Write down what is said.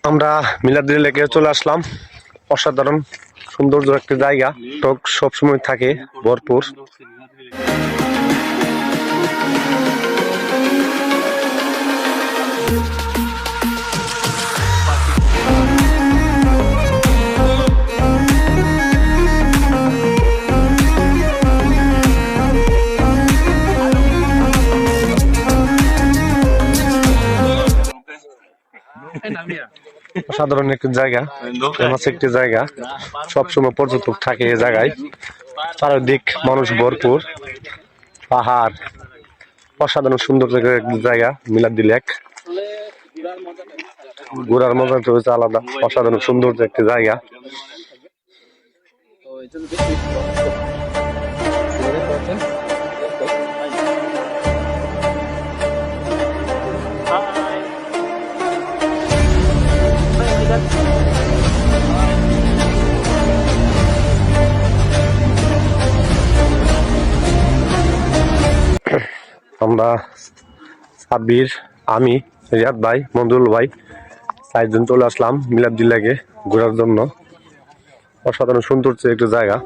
আমরা মিলাদুল লেকে চলে আসলাম। অসাধারণ সৌন্দর্য একটা জায়গা, টক সবসময় থাকে ভরপুর। অসাধারণ একটি জায়গা, ফেমাস একটি জায়গা, সবসময় পর্যটক থাকে এই জায়গায়। চারিদিক মানুষ ভরপুর, পাহাড়, অসাধারণ সুন্দর একটি জায়গা মিলাদুল লেক। ঘোরার মজা তো হচ্ছে আলাদা, অসাধারণ সুন্দর একটি জায়গা। আমরা সাব্বির, আমি, রিয়াদ ভাই, মঞ্জুল ভাই 4 জন চলে আসলাম মিলাদুল লেকে ঘোরার জন্য। অসাধারণ সুন্দর একটি জায়গা।